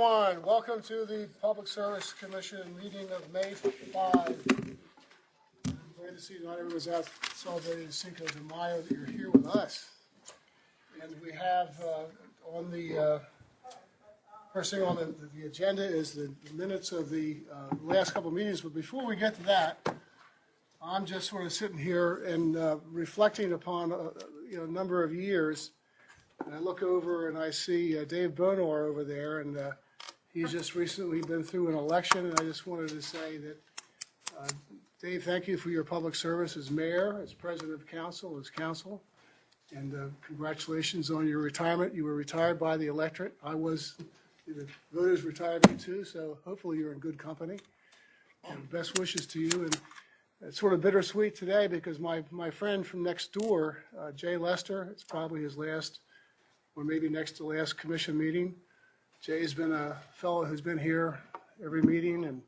everyone. Welcome to the Public Service Commission meeting of May 5. I'm glad to see not everyone's out celebrating Cinco de Mayo, that you're here with us. And we have on the first thing on the agenda is the minutes of the last couple of meetings. But before we get to that, I'm just sort of sitting here and reflecting upon a number of years. And I look over and I see Dave Bonar over there, and he's just recently been through an election. And I just wanted to say that, Dave, thank you for your public service as mayor, as president of council, as council. And congratulations on your retirement. You were retired by the electorate. The voters retired me too, so hopefully you're in good company. And best wishes to you. And it's sort of bittersweet today because my friend from next door, Jay Lester, it's probably his last or maybe next to last commission meeting. Jay's been a fellow who's been here every meeting and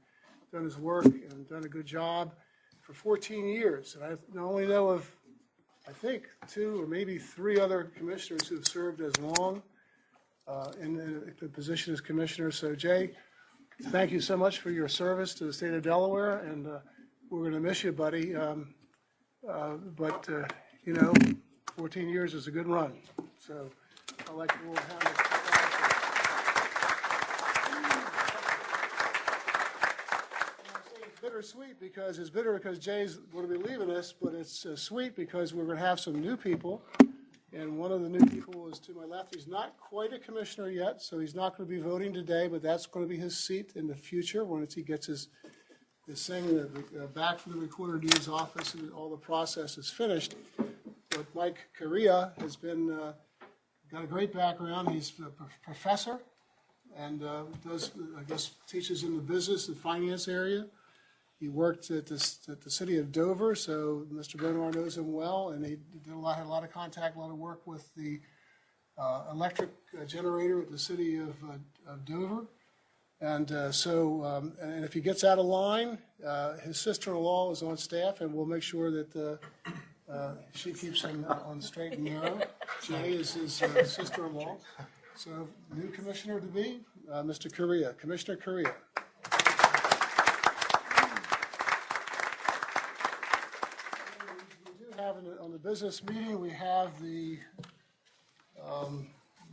done his work and done a good job for 14 years. And I only know of, I think, 2 or maybe 3 other commissioners who have served as long in the position as commissioner. So Jay, thank you so much for your service to the state of Delaware, and we're going to miss you, buddy. But 14 years is a good run. So I'd like to have it. It's bittersweet because it's bitter because Jay's going to be leaving us, but it's sweet because we're going to have some new people. And one of the new people is to my left. He's not quite a commissioner yet, so he's not going to be voting today, but that's going to be his seat in the future once he gets his thing back from the recorder to his office and all the process is finished. But Mike Correa has been got a great background. He's a professor and teaches in the business and finance area. He worked at the city of Dover, so Mr. Bonar knows him well, and he had a lot of contact, a lot of work with the electric generator at the city of Dover. And and if he gets out of line, his sister-in-law is on staff, and we'll make sure that she keeps him on the straight and narrow. Jay is his sister-in-law. So, new commissioner to be, Mr. Correa, Commissioner Correa. We do have on the business meeting, we have the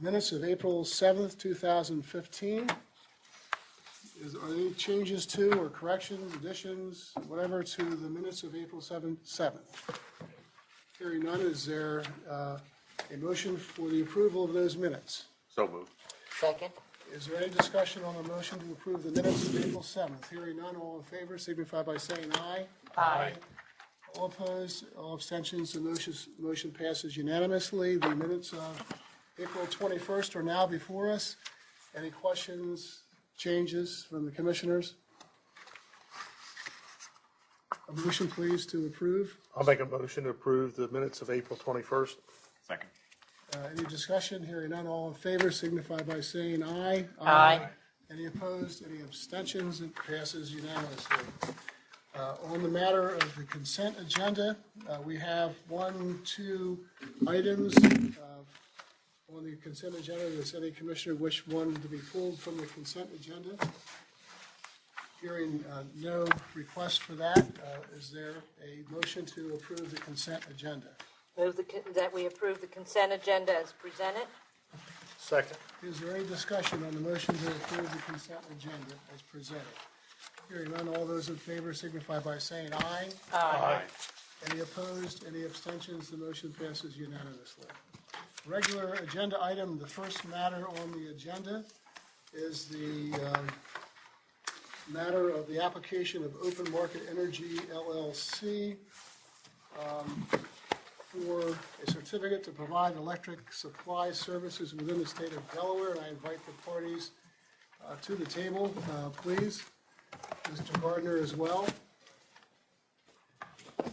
minutes of April 7th, 2015. Are there any changes to or corrections, additions, whatever, to the minutes of April 7th? Hearing none, is there a motion for the approval of those minutes? So moved. Second. Is there any discussion on the motion to approve the minutes of April 7th? Hearing none, all in favor signify by saying aye. Aye. All opposed, all abstentions, the motion passes unanimously. The minutes of April 21st are now before us. Any questions, changes from the commissioners? A motion, please, to approve. I'll make a motion to approve the minutes of April 21st. Second. Any discussion? Hearing none, all in favor signify by saying aye. Aye. Any opposed? Any abstentions? It passes unanimously. On the matter of the consent agenda, we have 2 items on the consent agenda. Does any commissioner wish one to be pulled from the consent agenda? Hearing no request for that, is there a motion to approve the consent agenda? Move that we approve the consent agenda as presented. Second. Is there any discussion on the motion to approve the consent agenda as presented? Hearing none, all those in favor signify by saying aye. Aye. Any opposed? Any abstentions? The motion passes unanimously. Regular agenda item, the first matter on the agenda is the matter of the application of Open Market Energy LLC for a certificate to provide electric supply services within the state of Delaware. And I invite the parties to the table, please. Mr. Gardner as well.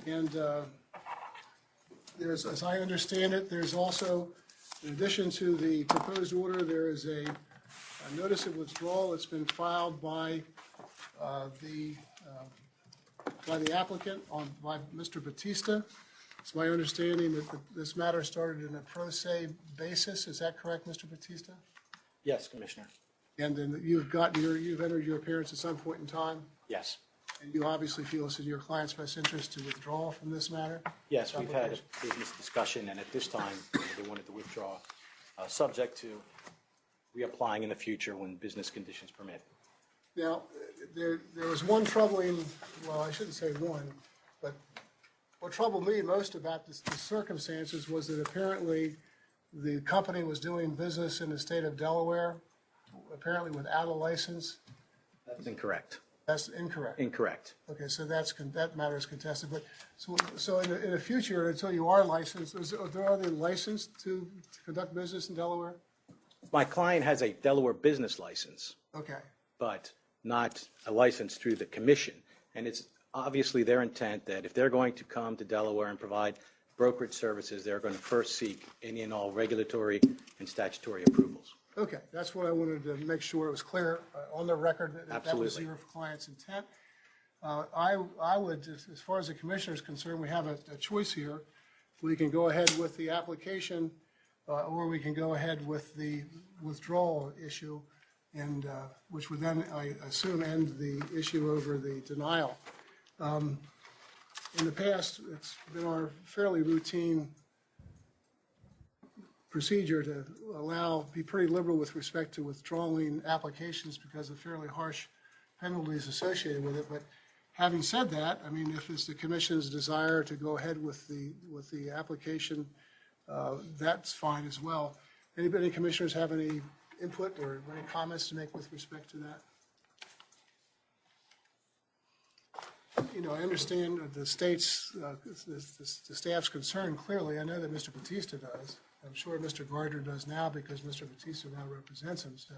And there's, as I understand it, there's also, in addition to the proposed order, there is a notice of withdrawal that's been filed by the applicant by Mr. Batista. It's my understanding that this matter started in a pro se basis. Is that correct, Mr. Batista? Yes, Commissioner. And then you've entered your appearance at some point in time, Yes. and you obviously feel it's in your client's best interest to withdraw from this matter? Yes, we've had a business discussion, and at this time, they wanted to withdraw, subject to reapplying in the future when business conditions permit. Now, there was one troubling, well, I shouldn't say one, but what troubled me most about the circumstances was that apparently the company was doing business in the state of Delaware, apparently without a license. That's incorrect. That's incorrect. Incorrect. Okay, so that matter is contested. But so in the future, until you are licensed, are they licensed to conduct business in Delaware? My client has a Delaware business license, Okay. but not a license through the commission. And it's obviously their intent that if they're going to come to Delaware and provide brokerage services, they're going to first seek any and all regulatory and statutory approvals. Okay, that's what I wanted to make sure it was clear on the record that that was Absolutely. your client's intent. I would, as far as the commissioner is concerned, we have a choice here. We can go ahead with the application, or we can go ahead with the withdrawal issue, and which would then, I assume, end the issue over the denial. In the past, it's been our fairly routine procedure to be pretty liberal with respect to withdrawing applications because of fairly harsh penalties associated with it. But having said that, I mean, if it's the commission's desire to go ahead with the application, that's fine as well. Any commissioners have any input or any comments to make with respect to that? You know, I understand the state's, the staff's concern clearly. I know that Mr. Batista does. I'm sure Mr. Gardner does now because Mr. Batista now represents him. So,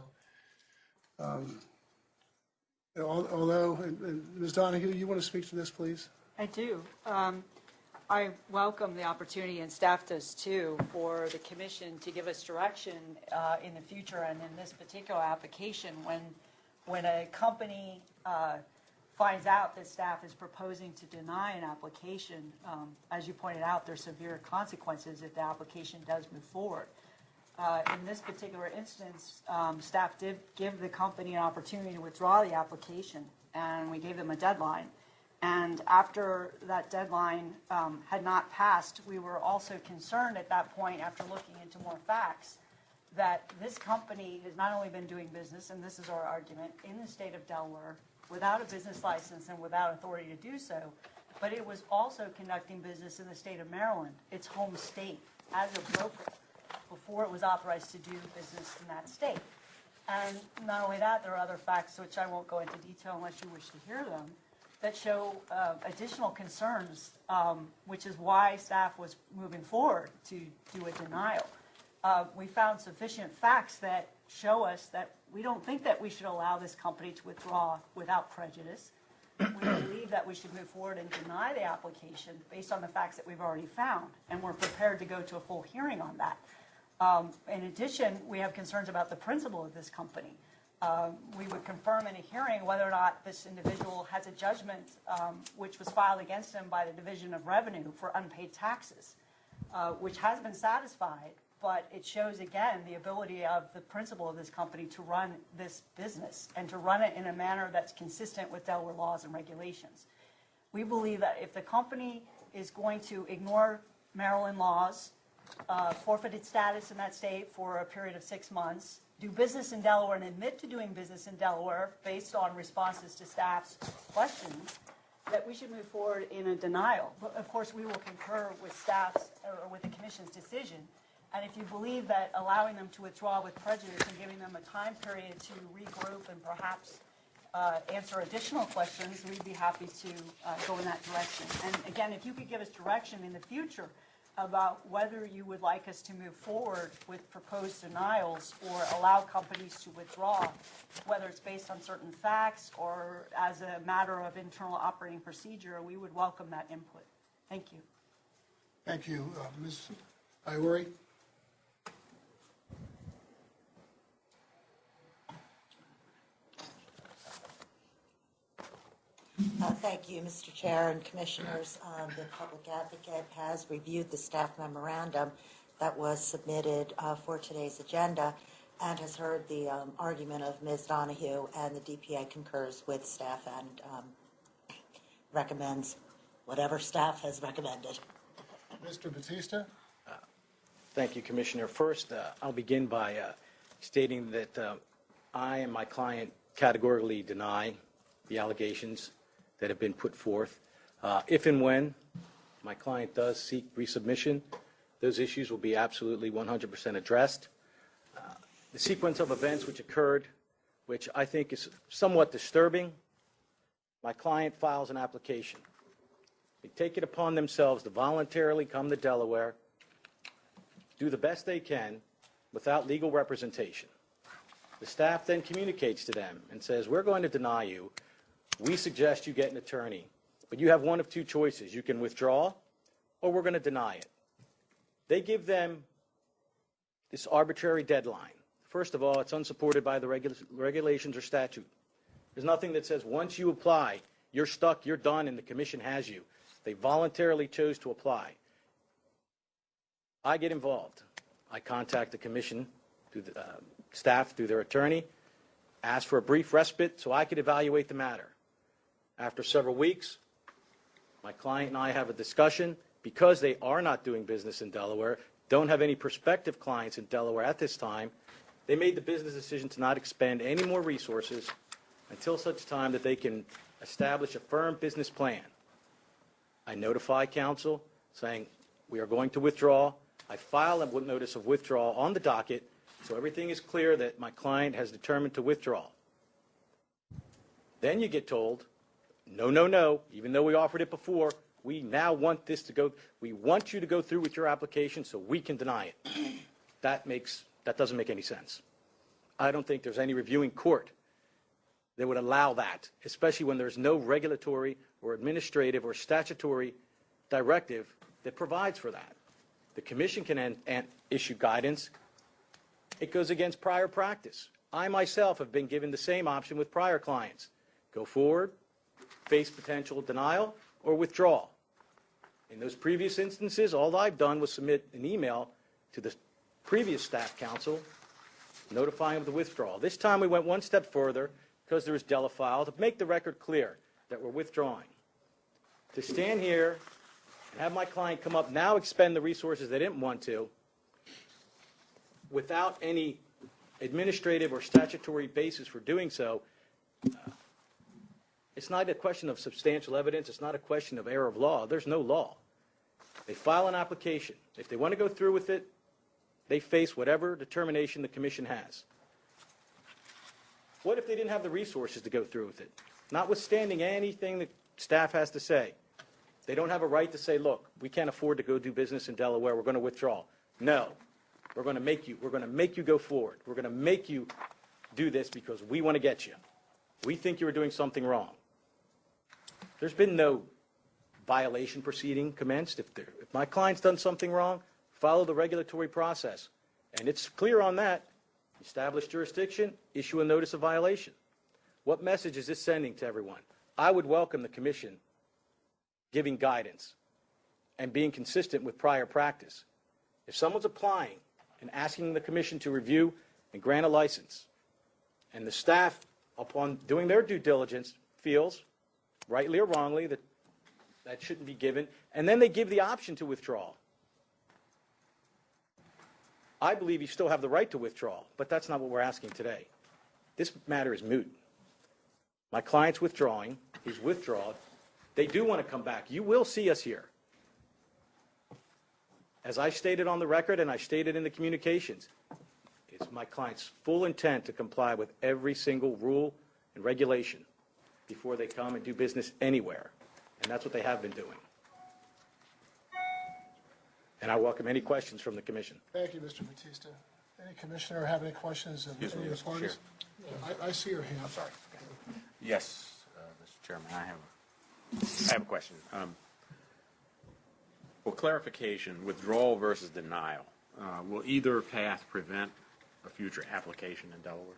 although, and Ms. Donahue, you want to speak to this, please? I do. I welcome the opportunity, and staff does too, for the commission to give us direction in the future. And in this particular application, when a company finds out that staff is proposing to deny an application, as you pointed out, there's severe consequences if the application does move forward. In this particular instance, staff did give the company an opportunity to withdraw the application, and we gave them a deadline. And after that deadline had not passed, we were also concerned at that point, after looking into more facts, that this company has not only been doing business, and this is our argument, in the state of Delaware, without a business license and without authority to do so, but it was also conducting business in the state of Maryland, its home state, as a broker, before it was authorized to do business in that state. And not only that, there are other facts, which I won't go into detail unless you wish to hear them, that show additional concerns, which is why staff was moving forward to do a denial. We found sufficient facts that show us that we don't think that we should allow this company to withdraw without prejudice. We believe that we should move forward and deny the application based on the facts that we've already found, and we're prepared to go to a full hearing on that. In addition, we have concerns about the principal of this company. We would confirm in a hearing whether or not this individual has a judgment which was filed against him by the Division of Revenue for unpaid taxes, which has been satisfied, but it shows again the ability of the principal of this company to run this business and to run it in a manner that's consistent with Delaware laws and regulations. We believe that if the company is going to ignore Maryland laws, forfeit its status in that state for a period of 6 months, do business in Delaware and admit to doing business in Delaware based on responses to staff's questions, that we should move forward in a denial. But of course, we will concur with staff's or with the commission's decision. And if you believe that allowing them to withdraw with prejudice and giving them a time period to regroup and perhaps answer additional questions, we'd be happy to go in that direction. And again, if you could give us direction in the future about whether you would like us to move forward with proposed denials or allow companies to withdraw, whether it's based on certain facts or as a matter of internal operating procedure, we would welcome that input. Thank you. Thank you. Ms. Iwari? Thank you, Mr. Chair and Commissioners. The Public Advocate has reviewed the staff memorandum that was submitted for today's agenda, and has heard the argument of Ms. Donahue, and the DPA concurs with staff and recommends whatever staff has recommended. Mr. Batista? Thank you, Commissioner. First, I'll begin by stating that I and my client categorically deny the allegations that have been put forth. If and when my client does seek resubmission, those issues will be absolutely 100% addressed. The sequence of events which occurred, which I think is somewhat disturbing, my client files an application. They take it upon themselves to voluntarily come to Delaware, do the best they can without legal representation. The staff then communicates to them and says, we're going to deny you. We suggest you get an attorney, but you have one of two choices. You can withdraw, or we're going to deny it. They give them this arbitrary deadline. First of all, it's unsupported by the regulations or statute. There's nothing that says once you apply, you're stuck, you're done, and the commission has you. They voluntarily chose to apply. I get involved. I contact the commission, through the staff, through their attorney, ask for a brief respite so I could evaluate the matter. After several weeks, my client and I have a discussion. Because they are not doing business in Delaware, don't have any prospective clients in Delaware at this time, they made the business decision to not expend any more resources until such time that they can establish a firm business plan. I notify counsel saying we are going to withdraw. I file a notice of withdrawal on the docket so everything is clear that my client has determined to withdraw. Then you get told, no, no, no, even though we offered it before, we now want this to go, we want you to go through with your application so we can deny it. That doesn't make any sense. I don't think there's any reviewing court that would allow that, especially when there's no regulatory or administrative or statutory directive that provides for that. The commission can issue guidance. It goes against prior practice. I myself have been given the same option with prior clients. Go forward, face potential denial, or withdrawal. In those previous instances, all I've done was submit an email to the previous staff counsel notifying of the withdrawal. This time we went one step further because there was Delafile to make the record clear that we're withdrawing. To stand here and have my client come up now, expend the resources they didn't want to, without any administrative or statutory basis for doing so, it's not a question of substantial evidence. It's not a question of error of law. There's no law. They file an application. If they want to go through with it, they face whatever determination the commission has. What if they didn't have the resources to go through with it? Notwithstanding anything that staff has to say, they don't have a right to say, look, we can't afford to go do business in Delaware. We're going to withdraw. No. We're going to make you go forward. We're going to make you do this because we want to get you. We think you were doing something wrong. There's been no violation proceeding commenced. If my client's done something wrong, follow the regulatory process. And it's clear on that. Establish jurisdiction, issue a notice of violation. What message is this sending to everyone? I would welcome the commission giving guidance and being consistent with prior practice. If someone's applying and asking the commission to review and grant a license, and the staff, upon doing their due diligence, feels, rightly or wrongly, that that shouldn't be given, and then they give the option to withdraw, I believe you still have the right to withdraw, but that's not what we're asking today. This matter is moot. My client's withdrawing. He's withdrawn. They do want to come back. You will see us here. As I stated on the record and I stated in the communications, it's my client's full intent to comply with every single rule and regulation before they come and do business anywhere. And that's what they have been doing. And I welcome any questions from the commission. Thank you, Mr. Batista. Any commissioner have any questions of any of the parties? I see your hand. I'm sorry. Yes, Mr. Chairman, I have a question. For clarification, withdrawal versus denial, will either path prevent a future application in Delaware?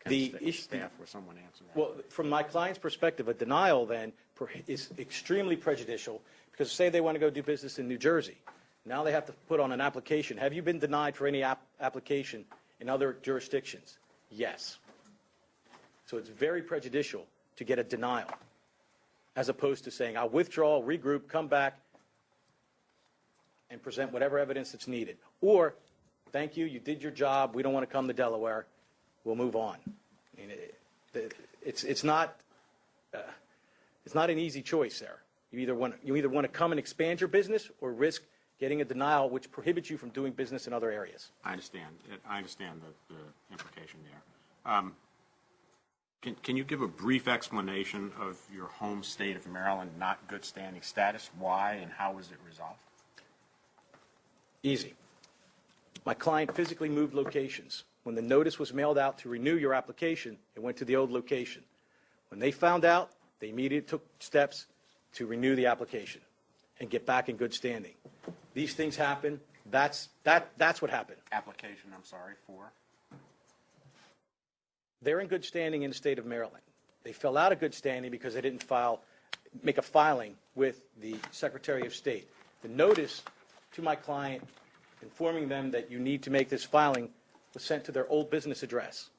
Can staff or someone answer that? Well, from my client's perspective, a denial then is extremely prejudicial because say they want to go do business in New Jersey. Now they have to put on an application. Have you been denied for any application in other jurisdictions? Yes. So it's very prejudicial to get a denial, as opposed to saying, I'll withdraw, regroup, come back, and present whatever evidence that's needed. Or, thank you, you did your job, we don't want to come to Delaware, we'll move on. I mean, it's not an easy choice there. You either want to come and expand your business or risk getting a denial which prohibits you from doing business in other areas. I understand. I understand the implication there. Can you give a brief explanation of your home state of Maryland not good standing status? Why and how was it resolved? Easy. My client physically moved locations. When the notice was mailed out to renew your application, it went to the old location. When they found out, they immediately took steps to renew the application and get back in good standing. These things happen. That's what happened. Application, I'm sorry, for? They're in good standing in the state of Maryland. They fell out of good standing because they didn't make a filing with the Secretary of State. The notice to my client informing them that you need to make this filing was sent to their old business address.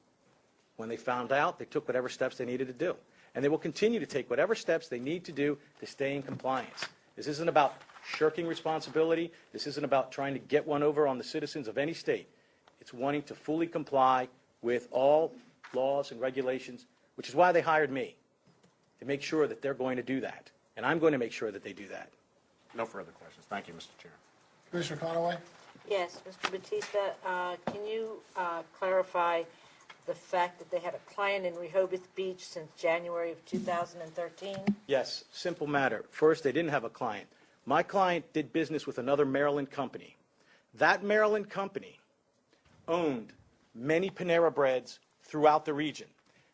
When they found out, they took whatever steps they needed to do. And they will continue to take whatever steps they need to do to stay in compliance. This isn't about shirking responsibility. This isn't about trying to get one over on the citizens of any state. It's wanting to fully comply with all laws and regulations, which is why they hired me, to make sure that they're going to do that. And I'm going to make sure that they do that. No further questions. Thank you, Mr. Chair. Commissioner Conaway? Yes, Mr. Batista, can you clarify the fact that they had a client in Rehoboth Beach since January of 2013? Yes, simple matter. First, they didn't have a client. My client did business with another Maryland company. That Maryland company owned many Panera Breads throughout the region.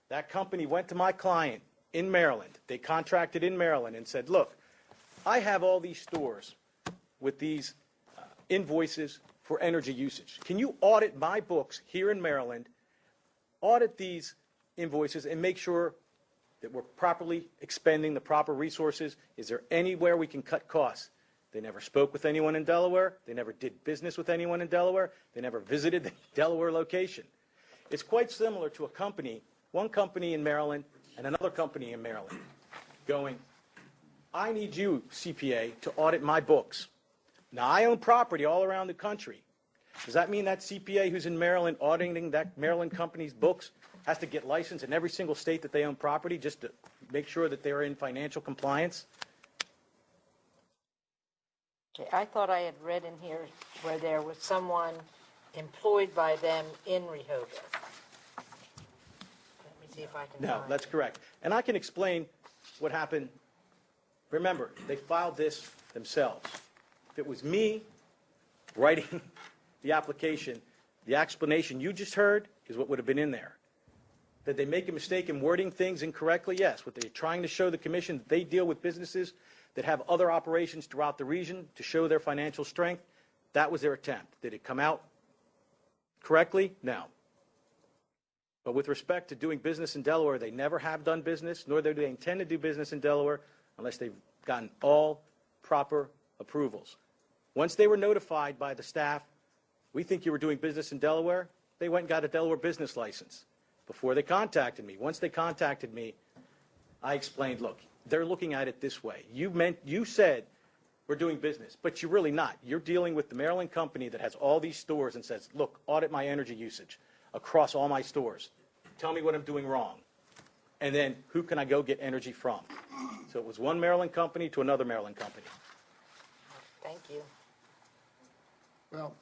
That company went to my client in Maryland. They contracted in Maryland and said, look, I have all these stores with these invoices for energy usage. Can you audit my books here in Maryland, audit these invoices, and make sure that we're properly expending the proper resources? Is there anywhere we can cut costs? They never spoke with anyone in Delaware. They never did business with anyone in Delaware. They never visited the Delaware location. It's quite similar to a company, one company in Maryland and another company in Maryland, going, I need you, CPA, to audit my books. Now, I own property all around the country. Does that mean that CPA who's in Maryland auditing that Maryland company's books has to get licensed in every single state that they own property just to make sure that they're in financial compliance? Okay, I thought I had read in here where there was someone employed by them in Rehoboth. Let me see if I can No, find that's it. correct. And I can explain what happened. Remember, they filed this themselves. If it was me writing the application, the explanation you just heard is what would have been in there. Did they make a mistake in wording things incorrectly? Yes. What they're trying to show the commission that they deal with businesses that have other operations throughout the region to show their financial strength, that was their attempt. Did it come out correctly? No. But with respect to doing business in Delaware, they never have done business, nor do they intend to do business in Delaware unless they've gotten all proper approvals. Once they were notified by the staff, we think you were doing business in Delaware, they went and got a Delaware business license before they contacted me. Once they contacted me, I explained, look, they're looking at it this way. You said we're doing business, but you're really not. You're dealing with the Maryland company that has all these stores and says, look, audit my energy usage across all my stores. Tell me what I'm doing wrong. And then who can I go get energy from? So it was one Maryland company to another Maryland company. Thank you. Well,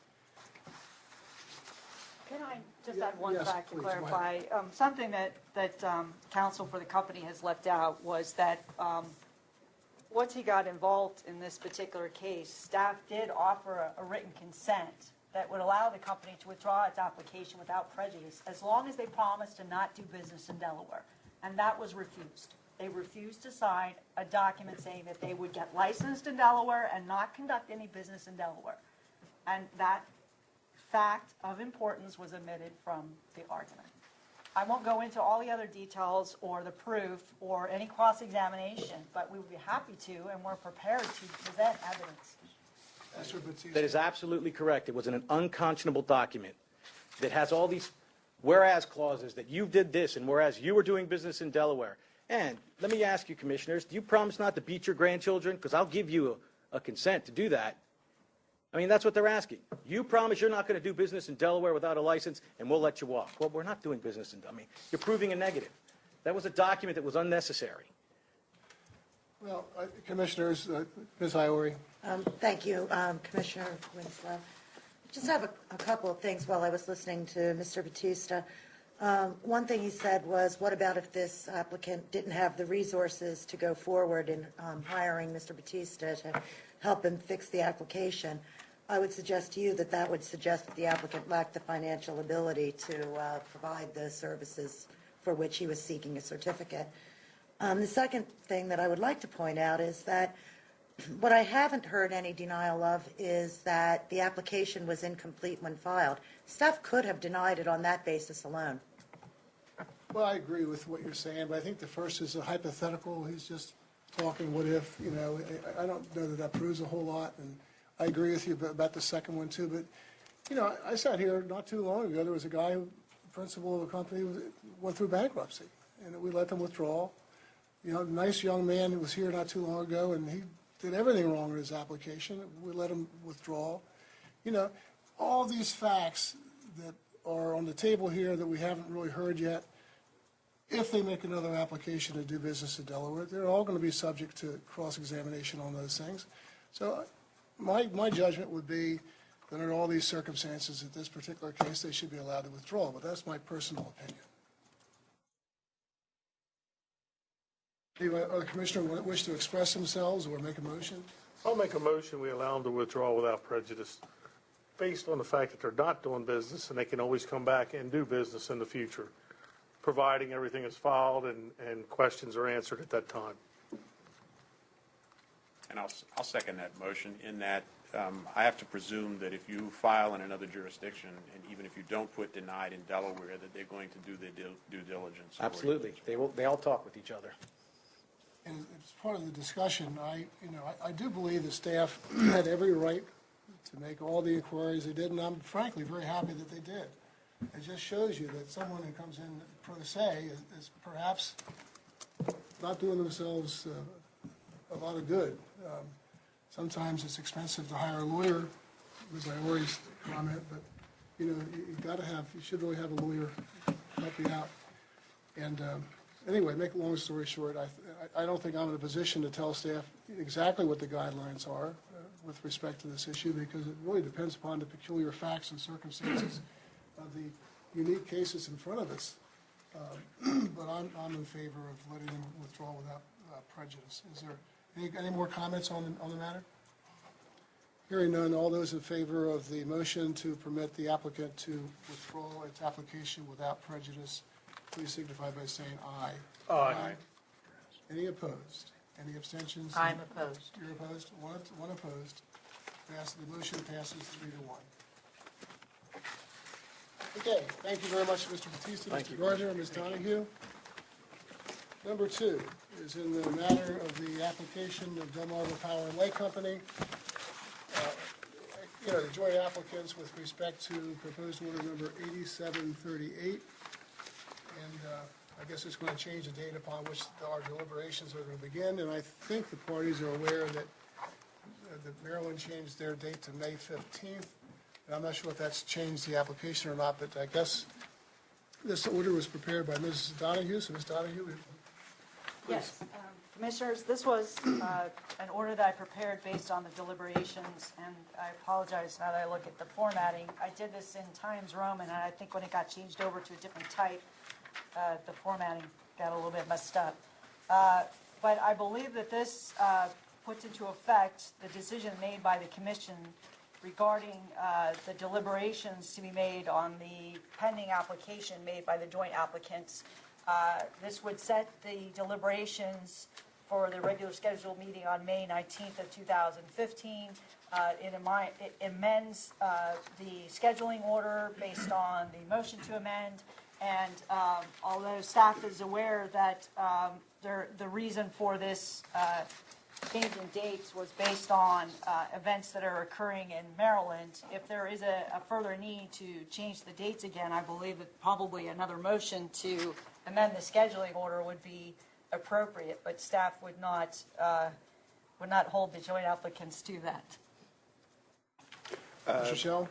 Can I just add one Yes, fact to please, go ahead. clarify? Something that counsel for the company has left out was that once he got involved in this particular case, staff did offer a written consent that would allow the company to withdraw its application without prejudice as long as they promised to not do business in Delaware. And that was refused. They refused to sign a document saying that they would get licensed in Delaware and not conduct any business in Delaware. And that fact of importance was omitted from the argument. I won't go into all the other details or the proof or any cross-examination, but we would be happy to, and we're prepared to present evidence. Mr. Batista. That is absolutely correct. It was an unconscionable document. that has all these whereas clauses that you did this and whereas you were doing business in Delaware. And let me ask you, commissioners, do you promise not to beat your grandchildren? Because I'll give you a consent to do that. I mean, that's what they're asking. You promise you're not going to do business in Delaware without a license, and we'll let you walk. Well, we're not doing business in Delaware. I mean, you're proving a negative. That was a document that was unnecessary. Well, Commissioners, Ms. Iori. Thank you, Commissioner Winslow. Just have a couple of things while I was listening to Mr. Batista. One thing he said was, what about if this applicant didn't have the resources to go forward in hiring Mr. Batista to help him fix the application? I would suggest to you that that would suggest that the applicant lacked the financial ability to provide the services for which he was seeking a certificate. The second thing that I would like to point out is that what I haven't heard any denial of is that the application was incomplete when filed. Staff could have denied it on that basis alone. Well, I agree with what you're saying, but I think the first is a hypothetical. He's just talking what if, you know. I don't know that that proves a whole lot, and I agree with you about the second one too. But, you know, I sat here not too long ago. There was a guy, principal of a company, went through bankruptcy, and we let them withdraw. You know, nice young man who was here not too long ago, and he did everything wrong in his application. We let him withdraw. You know, all these facts that are on the table here that we haven't really heard yet, if they make another application to do business in Delaware, they're all going to be subject to cross-examination on those things. So my judgment would be that under all these circumstances, in this particular case, they should be allowed to withdraw, but that's my personal opinion. Any other commissioner wish to express themselves or make a motion? I'll make a motion, we allow them to withdraw without prejudice, based on the fact that they're not doing business and they can always come back and do business in the future, providing everything is filed and questions are answered at that time. And I'll second that motion in that I have to presume that if you file in another jurisdiction, and even if you don't put denied in Delaware, that they're going to do their due diligence. Absolutely. They all talk with each other. And as part of the discussion, I do believe the staff had every right to make all the inquiries they did, and I'm frankly very happy that they did. It just shows you that someone who comes in pro se is perhaps not doing themselves a lot of good. Sometimes it's expensive to hire a lawyer, as I always comment, but you should really have a lawyer help you out. And anyway, make a long story short, I don't think I'm in a position to tell staff exactly what the guidelines are with respect to this issue, because it really depends upon the peculiar facts and circumstances of the unique cases in front of us. But I'm in favor of letting them withdraw without prejudice. Is there any more comments on the matter? Hearing none, all those in favor of the motion to permit the applicant to withdraw its application without prejudice, please signify by saying aye. Aye. Any opposed? Any abstentions? I'm opposed. You're opposed? One opposed. The motion passes 3-1. Okay, thank you very much, Mr. Batista, Mr. Gardner, and Ms. Donahue. Number 2 is in the matter of the application of Delmarva Power and Light Company. The joint applicants with respect to proposed order number 8738. And I guess it's going to change the date upon which our deliberations are going to begin. And I think the parties are aware that Maryland changed their date to May 15th. And I'm not sure if that's changed the application or not, but I guess this order was prepared by Mrs. Donahue. So, Ms. Donahue, please. Yes, Commissioners, this was an order that I prepared based on the deliberations, and I apologize now that I look at the formatting. I did this in Times Roman, and I think when it got changed over to a different type, the formatting got a little bit messed up. But I believe that this puts into effect the decision made by the Commission regarding the deliberations to be made on the pending application made by the joint applicants. This would set the deliberations for the regular scheduled meeting on May 19th of 2015. It amends the scheduling order based on the motion to amend. And although staff is aware that the reason for this change in dates was based on events that are occurring in Maryland. If there is a further need to change the dates again, I believe that probably another motion to amend the scheduling order would be appropriate, but staff would not hold the joint applicants to that. Mr. Shell?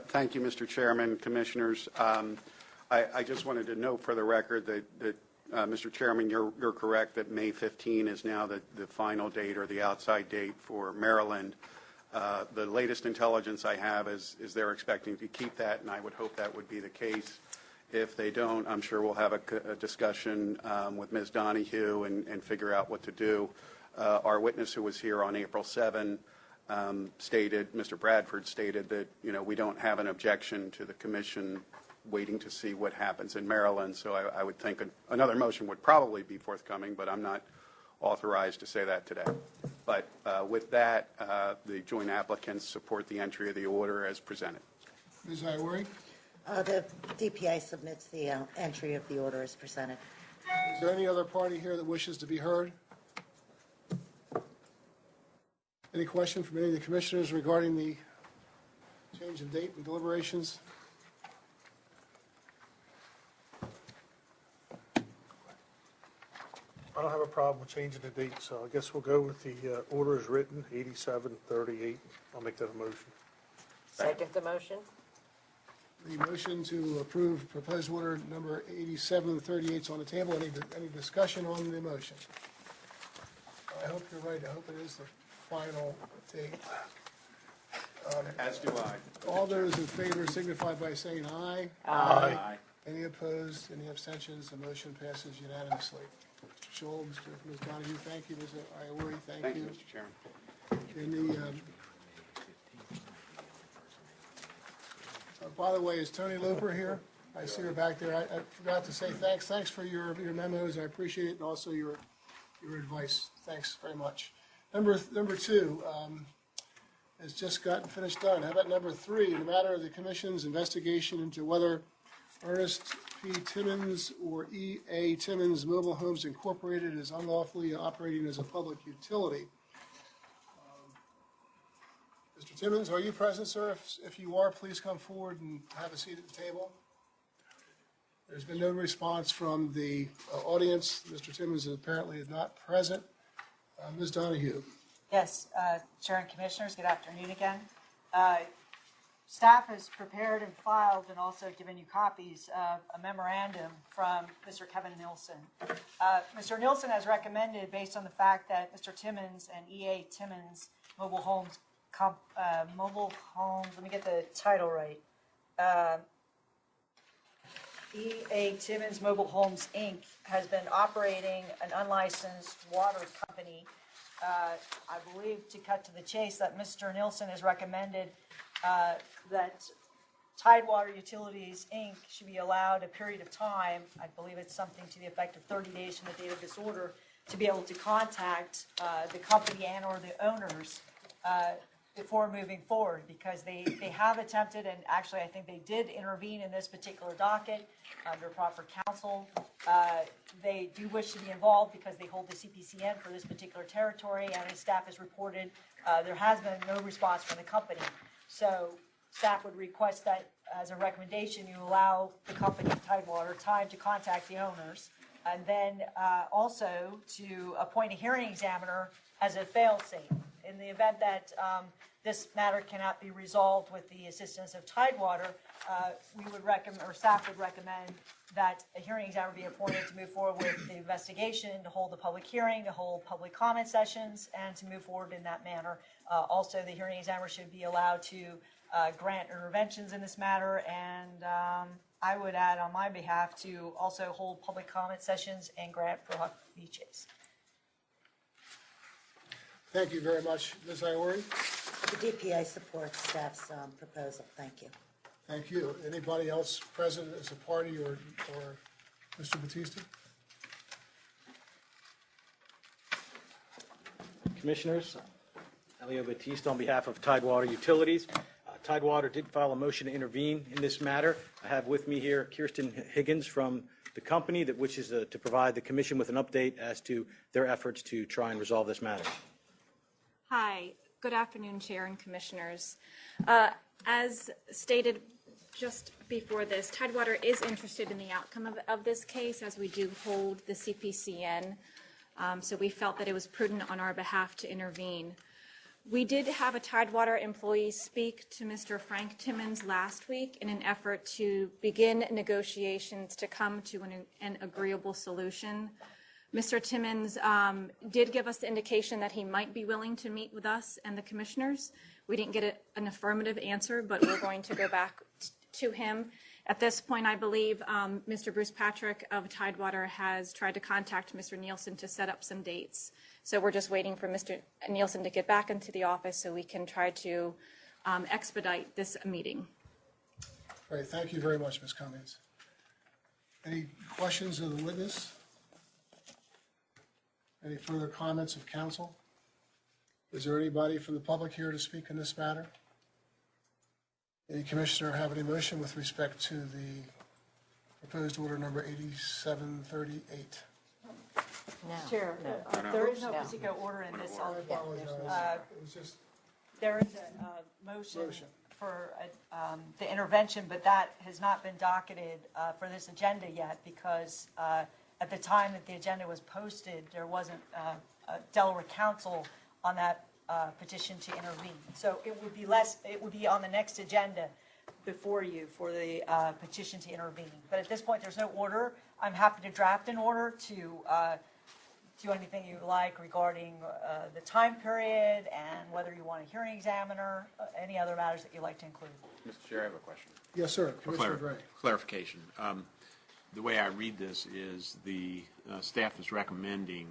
Thank you, Mr. Chairman, Commissioners. I just wanted to note for the record that Mr. Chairman, you're correct that May 15 is now the final date or the outside date for Maryland. The latest intelligence I have is they're expecting to keep that, and I would hope that would be the case. If they don't, I'm sure we'll have a discussion with Ms. Donahue and figure out what to do. Our witness who was here on April 7 stated, Mr. Bradford stated that, we don't have an objection to the commission waiting to see what happens in Maryland. So I would think another motion would probably be forthcoming, but I'm not authorized to say that today. But with that, the joint applicants support the entry of the order as presented. Ms. Iwari? The DPA submits the entry of the order as presented. Is there any other party here that wishes to be heard? Any question from any of the commissioners regarding the change of date and deliberations? I don't have a problem with changing the date, so I guess we'll go with the order as written, 8738. I'll make that a motion. Second the motion? The motion to approve proposed order number 8738 is on the table. Any discussion on the motion? I hope you're right. I hope it is the final date. As do I. All those in favor signify by saying aye. Aye. Any opposed, any abstentions, the motion passes unanimously. Mr. Scholl, Ms. Donahue, thank you. Ms. Iwari, Thank you, Mr. Chairman. In the, by the way, is Tony Loper here? I see her back there. I forgot to say thanks. Thanks for your memos. I appreciate it, and also your advice. Thanks very much. Number two has just gotten finished done. How about number three? In the matter of the Commission's investigation into whether Ernest P. Timmons or E.A. Timmons Mobile Homes Incorporated is unlawfully operating as a public utility. Mr. Timmons, are you present, sir? If you are, please come forward and have a seat at the table. There's been no response from the audience. Mr. Timmons apparently is not present. Ms. Donahue. Yes, Chair and Commissioners, good afternoon again. Staff has prepared and filed and also given you copies of a memorandum from Mr. Kevin Nilsson. Mr. Nilsson has recommended, based on the fact that Mr. Timmons and E.A. Timmons Mobile Homes, let me get the title right. E.A. Timmons Mobile Homes, Inc. has been operating an unlicensed water company. I believe, to cut to the chase, that Mr. Nilsson has recommended that Tidewater Utilities, Inc. should be allowed a period of time, I believe it's something to the effect of 30 days from the date of this order, to be able to contact the company and or the owners before moving forward, because they have attempted, and actually I think they did intervene in this particular docket under proper counsel. They do wish to be involved because they hold the CPCN for this particular territory, and as staff has reported, there has been no response from the company. So staff would request that, as a recommendation, you allow the company, Tidewater, time to contact the owners, and then also to appoint a hearing examiner as a fail-safe. In the event that this matter cannot be resolved with the assistance of Tidewater, we would recommend, or staff would recommend, that a hearing examiner be appointed to move forward with the investigation, to hold a public hearing, to hold public comment sessions, and to move forward in that manner. Also, the hearing examiner should be allowed to grant interventions in this matter, and I would add on my behalf to also hold public comment sessions and grant pro hoc vices. Thank you very much. Ms. Iwari? The DPA supports staff's proposal. Thank you. Thank you. Anybody else present as a party or Mr. Batista? Commissioners, Elio Batista on behalf of Tidewater Utilities. Tidewater did file a motion to intervene in this matter. I have with me here Kirsten Higgins from the company that wishes to provide the commission with an update as to their efforts to try and resolve this matter. Hi, good afternoon, Chair and Commissioners. As stated just before this, Tidewater is interested in the outcome of this case, as we do hold the CPCN, so we felt that it was prudent on our behalf to intervene. We did have a Tidewater employee speak to Mr. Frank Timmons last week in an effort to begin negotiations to come to an agreeable solution. Mr. Timmons did give us the indication that he might be willing to meet with us and the commissioners. We didn't get an affirmative answer, but we're going to go back to him. At this point, I believe Mr. Bruce Patrick of Tidewater has tried to contact Mr. Nielsen to set up some dates. So we're just waiting for Mr. Nielsen to get back into the office so we can try to expedite this meeting. Great, thank you very much, Ms. Cummings. Any questions of the witness? Any further comments of counsel? Is there anybody from the public here to speak in this matter? Any commissioner have any motion with respect to the proposed order number 8738? No. Chair, there is no particular order in this. I apologize. It was just There is a motion for the intervention, but that has not been docketed for this agenda yet because at the time that the agenda was posted, there wasn't a Delaware counsel on that petition to intervene. So it would be on the next agenda before you for the petition to intervene. But at this point, there's no order. I'm happy to draft an order to do anything you like regarding the time period and whether you want a hearing examiner, any other matters that you'd like to include. Mr. Chair, I have a question. yes, sir, Commissioner Gray. Clarification. The way I read this is the staff is recommending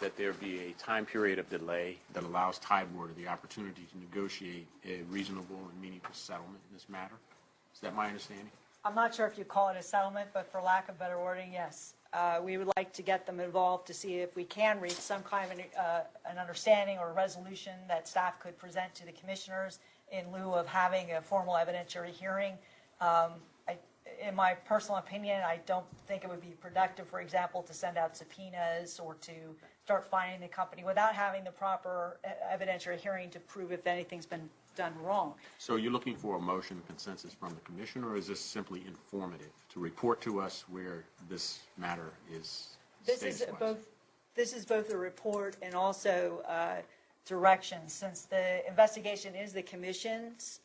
that there be a time period of delay that allows Tidewater the opportunity to negotiate a reasonable and meaningful settlement in this matter. Is that my understanding? I'm not sure if you call it a settlement, but for lack of better wording, yes. We would like to get them involved to see if we can reach some kind of an understanding or a resolution that staff could present to the commissioners in lieu of having a formal evidentiary hearing. In my personal opinion, I don't think it would be productive, for example, to send out subpoenas or to start finding the company without having the proper evidentiary hearing to prove if anything's been done wrong. So you're looking for a motion consensus from the commission, or is this simply informative to report to us where this matter is status-wise? This is both a report and also direction. Since the investigation is the commission's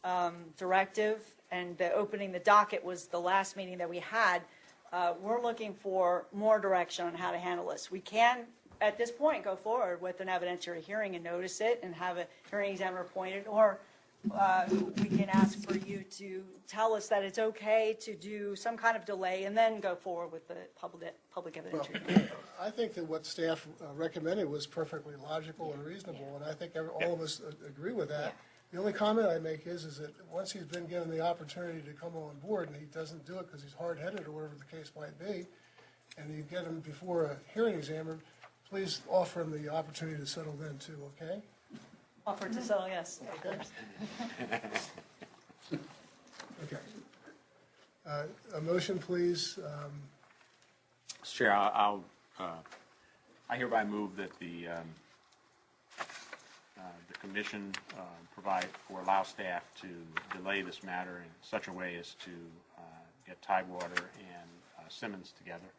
directive and opening the docket was the last meeting that we had, we're looking for more direction on how to handle this. We can, at this point, go forward with an evidentiary hearing and notice it and have a hearing examiner appointed, or we can ask for you to tell us that it's okay to do some kind of delay and then go forward with the public evidentiary hearing. I think that what staff recommended was perfectly logical and reasonable, and I think all of us agree with that. The only comment I make is that once he's been given the opportunity to come on board and he doesn't do it because he's hard-headed or whatever the case might be, and you get him before a hearing examiner, please offer him the opportunity to settle then too, okay? Offer to settle, yes. Okay. Okay. A motion, please. Mr. Chair, I hereby move that the commission provide or allow staff to delay this matter in such a way as to get Tidewater and Simmons together.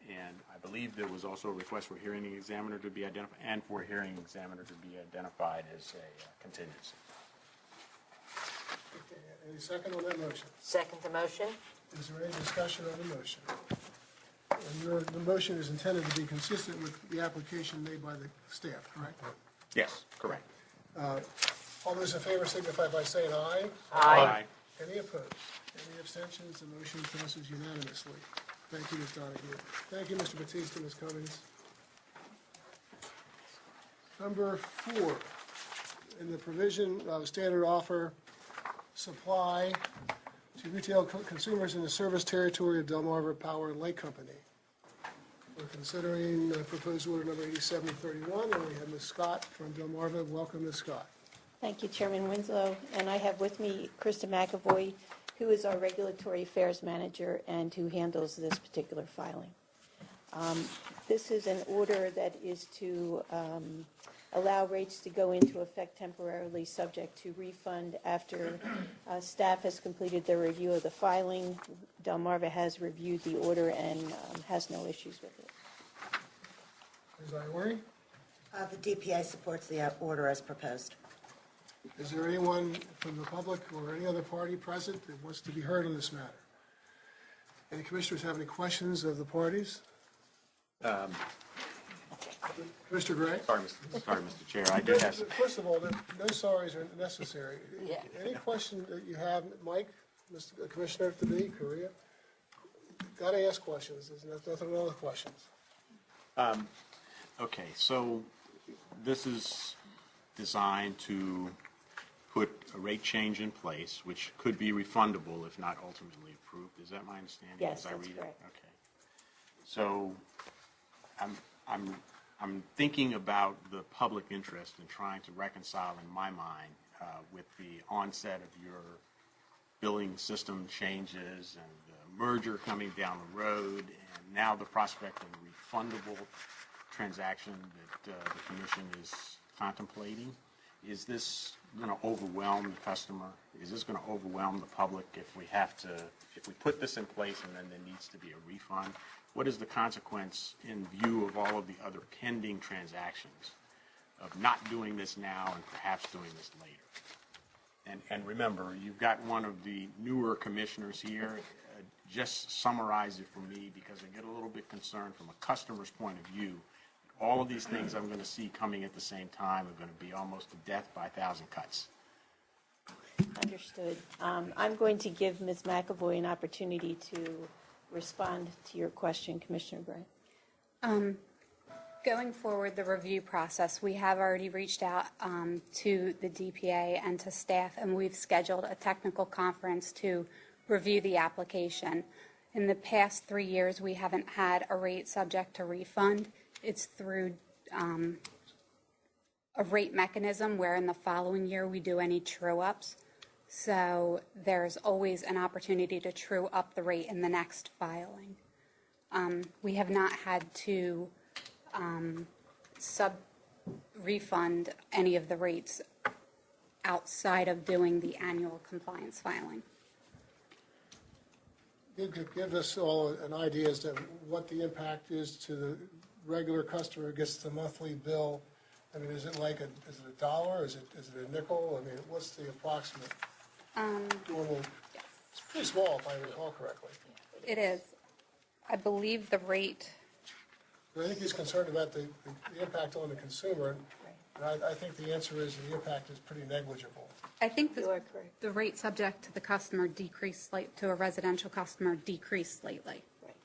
And I believe there was also a request for a hearing examiner to be identified and for a hearing examiner to be identified as a contingency. Okay, any second on that motion? Second the motion? Is there any discussion on the motion? And the motion is intended to be consistent with the application made by the staff, correct? Yes, correct. All those in favor signify by saying aye. Aye. Any opposed? Any abstentions? The motion passes unanimously. Thank you, Ms. Donahue. Thank you, Mr. Batista, Ms. Cummings. Number 4, in the provision of standard offer supply to retail consumers in the service territory of Delmarva Power and Lake Company. We're considering proposed order number 8731, and we have Ms. Scott from Delmarva. Welcome, Ms. Scott. Thank you, Chairman Winslow. And I have with me Krista McAvoy, who is our Regulatory Affairs Manager and who handles this particular filing. This is an order that is to allow rates to go into effect temporarily, subject to refund after staff has completed their review of the filing. Delmarva has reviewed the order and has no issues with it. Ms. Iori? The DPA supports the order as proposed. Is there anyone from the public or any other party present that wants to be heard on this matter? Any commissioners have any questions of the parties? Commissioner Gray? Sorry, Mr. Chair, I do have some. First of all, no sorries are necessary. Yeah. Any question that you have, Mike, Mr. Commissioner, to me, Korea? Got to ask questions. There's nothing wrong with questions. Okay, so this is designed to put a rate change in place, which could be refundable if not ultimately approved. Is that my understanding? Yes, as I that's read it? correct. Okay. So I'm thinking about the public interest and trying to reconcile in my mind with the onset of your billing system changes and the merger coming down the road, and now the prospect of a refundable transaction that the commission is contemplating. Is this going to overwhelm the customer? Is this going to overwhelm the public if we put this in place and then there needs to be a refund? What is the consequence in view of all of the other pending transactions of not doing this now and perhaps doing this later? And remember, you've got one of the newer commissioners here. Just summarize it for me, because I get a little bit concerned from a customer's point of view. All of these things I'm going to see coming at the same time are going to be almost a death by 1,000 cuts. Understood. I'm going to give Ms. McAvoy an opportunity to respond to your question, Commissioner Gray. Going forward, the review process, we have already reached out to the DPA and to staff, and we've scheduled a technical conference to review the application. In the past 3 years, we haven't had a rate subject to refund. It's through a rate mechanism where in the following year we do any true-ups. So there's always an opportunity to true up the rate in the next filing. We have not had to refund any of the rates outside of doing the annual compliance filing. Give us all an idea as to what the impact is to the regular customer who gets the monthly bill. I mean, is it is it $1? Is it a nickel? I mean, what's the approximate normal? It's pretty small, if I recall correctly. It is. I believe the rate, I think he's concerned about the impact on the consumer, and I think the answer is the impact is pretty negligible. I think You are correct. the rate subject to the customer decreased to a residential customer decreased slightly. Right.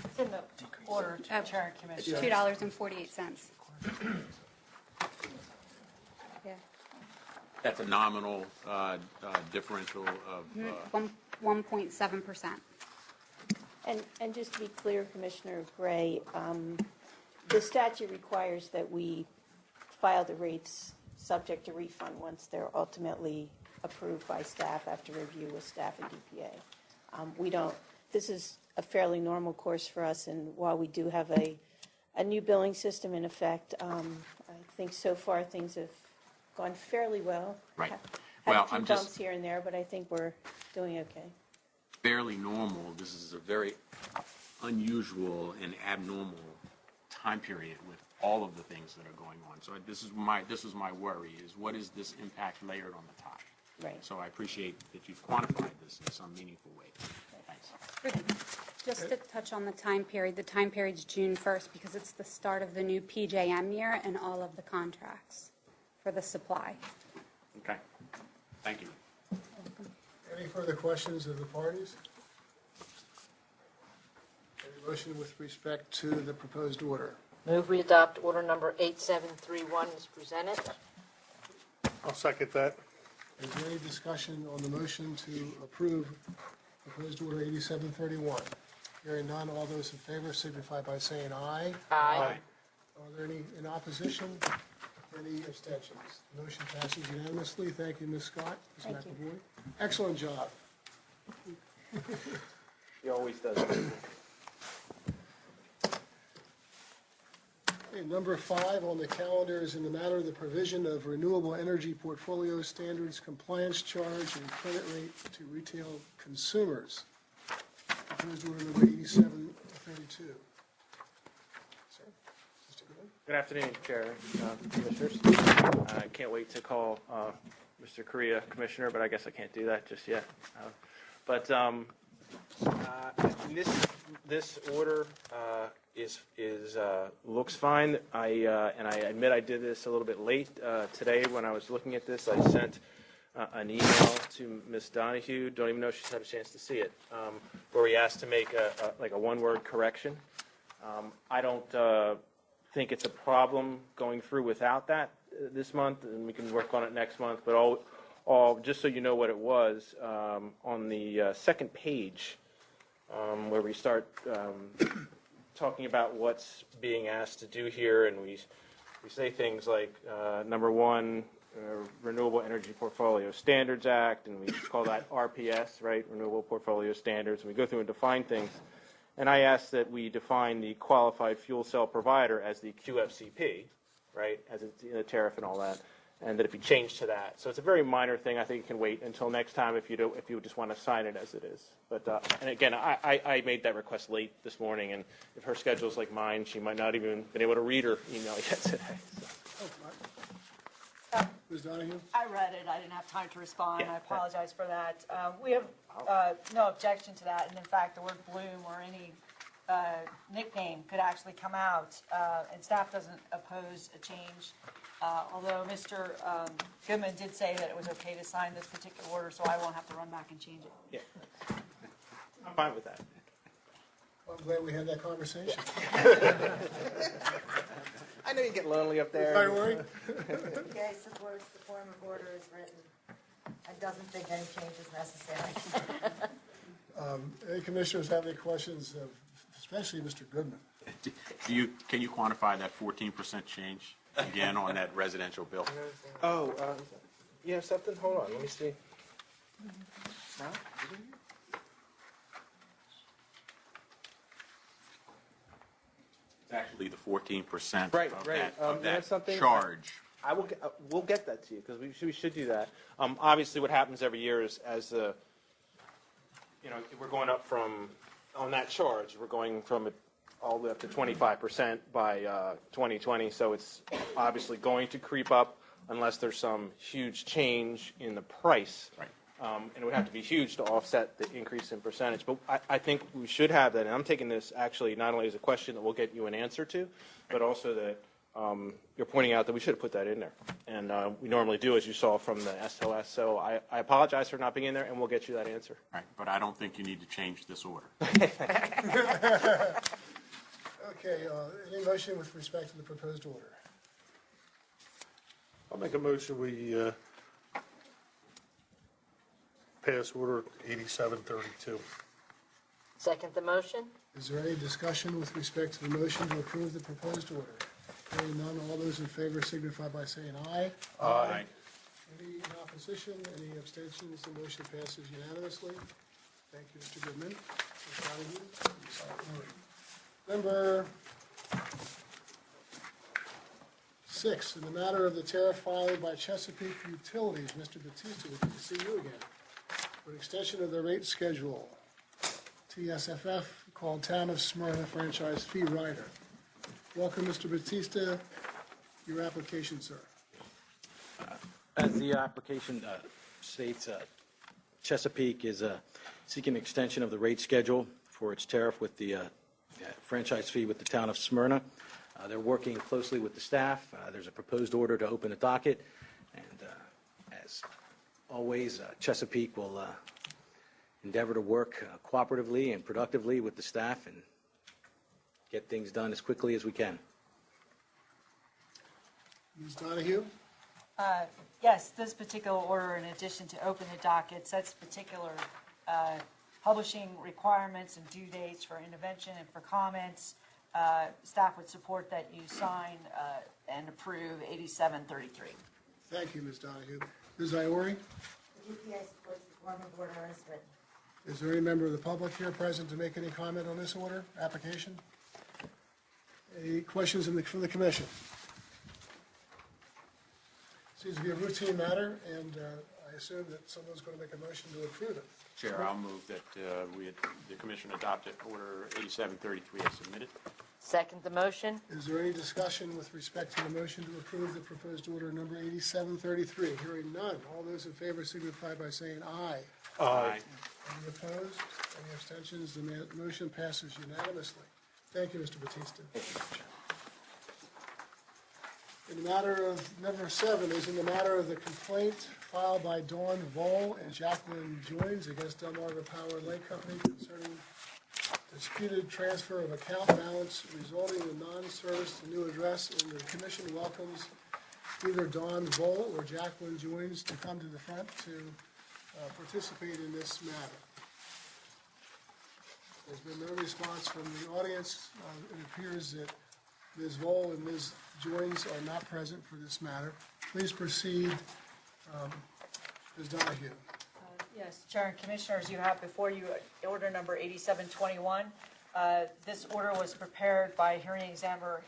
It's in the order to Chair and It's Commissioner. $2.48. Yeah. That's a nominal differential of 1.7%. And just to be clear, Commissioner Gray, the statute requires that we file the rates subject to refund once they're ultimately approved by staff after review with staff and DPA. This is a fairly normal course for us, and while we do have a new billing system in effect, I think so far things have gone fairly well. Right. Had Well, a few I'm just- bumps here and there, but I think we're doing okay. fairly normal. This is a very unusual and abnormal time period with all of the things that are going on. So this is my worry, is what is this impact layered on the top? Right. So I appreciate that you've quantified this in some meaningful way. Thanks. Just to touch on the time period's June 1st because it's the start of the new PJM year and all of the contracts for the supply. Okay. Thank you. Any further questions of the parties? Any motion with respect to the proposed order? Move we adopt order number 8731 as presented. I'll second that. Is there any discussion on the motion to approve proposed order 8731? Hearing none, all those in favor signify by saying aye. Aye. Are there any in opposition? Any abstentions? The motion passes unanimously. Thank you, Ms. Scott. Ms. McAvoy. Excellent job. He always does. Okay, number 5 on the calendar is in the matter of the provision of renewable energy portfolio standards compliance charge and credit rate to retail consumers. Proposed order number 8732. Sir, Mr. Goodman? Good afternoon, Chair, Commissioners. I can't wait to call Mr. Correa Commissioner, but I guess I can't do that just yet. But this order looks fine. And I admit I did this a little bit late today when I was looking at this. I sent an email to Ms. Donahue. Don't even know if she's had a chance to see it, where we asked to make a one-word correction. I don't think it's a problem going through without that this month, and we can work on it next month. But all just so you know what it was, on the second page, where we start talking about what's being asked to do here, and we say things like number 1, Renewable Energy Portfolio Standards Act, and we call that RPS, right, Renewable Portfolio Standards, and we go through and define things. And I asked that we define the qualified fuel cell provider as the QFCP, right, as it's in the tariff and all that, and that it be changed to that. So it's a very minor thing. I think it can wait until next time if you just want to sign it as it is. But and again, I made that request late this morning, and if her schedule's like mine, she might not even been able to read her email yet today. So. Ms. Donahue? I read it. I didn't have time to respond. Yeah. I apologize for that. We have no objection to that. And in fact, the word bloom or any nickname could actually come out. And staff doesn't oppose a change. Although Mr. Goodman did say that it was okay to sign this particular order, so I won't have to run back and change it. Yeah, I'm fine with that. Well, I'm glad we had that conversation. I know you get lonely up there. Sorry, worry. Okay, supports the form of order is written. I doesn't think any change is necessary. Any commissioners have any questions, especially Mr. Goodman? Can you quantify that 14% change again on that residential bill? Oh, yeah, something. Hold on, let me see. No? It's actually the 14% Right, of right. that That's something charge. I will. We'll get that to you because we should do that. Obviously, what happens every year is as the, we're going up from on that charge. We're going from all the way up to 25% by 2020. So it's obviously going to creep up unless there's some huge change in the price. Right. And it would have to be huge to offset the increase in percentage. But I think we should have that. And I'm taking this actually not only as a question that we'll get you an answer to, but also that you're pointing out that we should have put that in there. And we normally do, as you saw from the SOS. So I apologize for not being in there, and we'll get you that answer. Right, but I don't think you need to change this order. Okay, any motion with respect to the proposed order? I'll make a motion, we pass order 8732. Second the motion? Is there any discussion with respect to the motion to approve the proposed order? Hearing none, all those in favor signify by saying aye. Aye. Any in opposition, any abstentions, the motion passes unanimously. Thank you, Mr. Goodman. Ms. Donahue? Number 6, in the matter of the tariff filing by Chesapeake Utilities, Mr. Batista, we good to see you again. For an extension of the rate schedule, TSFF, called Town of Smyrna Franchise Fee Rider. Welcome, Mr. Batista. Your application, sir. As the application states, Chesapeake is seeking an extension of the rate schedule for its tariff with the franchise fee with the Town of Smyrna. They're working closely with the staff. There's a proposed order to open a docket, and as always, Chesapeake will endeavor to work cooperatively and productively with the staff and get things done as quickly as we can. Ms. Donahue? Yes, this particular order, in addition to open the docket, sets particular publishing requirements and due dates for intervention and for comments. Staff would support that you sign and approve 8733. Thank you, Ms. Donahue. Ms. Iori? The EPA supports the form of order as written. Is there any member of the public here present to make any comment on this order, application? Any questions from the commission? Seems to be a routine matter, and I assume that someone's going to make a motion to approve it. Chair, I'll move that the commission adopted Order 8733 as submitted. Second the motion? Is there any discussion with respect to the motion to approve the proposed order number 8733? Hearing none. All those in favor signify by saying aye. Aye. Any opposed? Any abstentions? The motion passes unanimously. Thank you, Mr. Batista. In the matter of number 7 is in the matter of the complaint filed by Dawn Vole and Jacqueline Joins against Delmarva Power and Light Company concerning disputed transfer of account balance resulting in non-service to new address, and the commission welcomes either Dawn Vole or Jacqueline Joins to come to the front to participate in this matter. There's been no response from the audience. It appears that Ms. Vole and Ms. Joins are not present for this matter. Please proceed, Ms. Donahue. Yes, Chair and Commissioners, you have before you order number 8721. This order was prepared by hearing examiner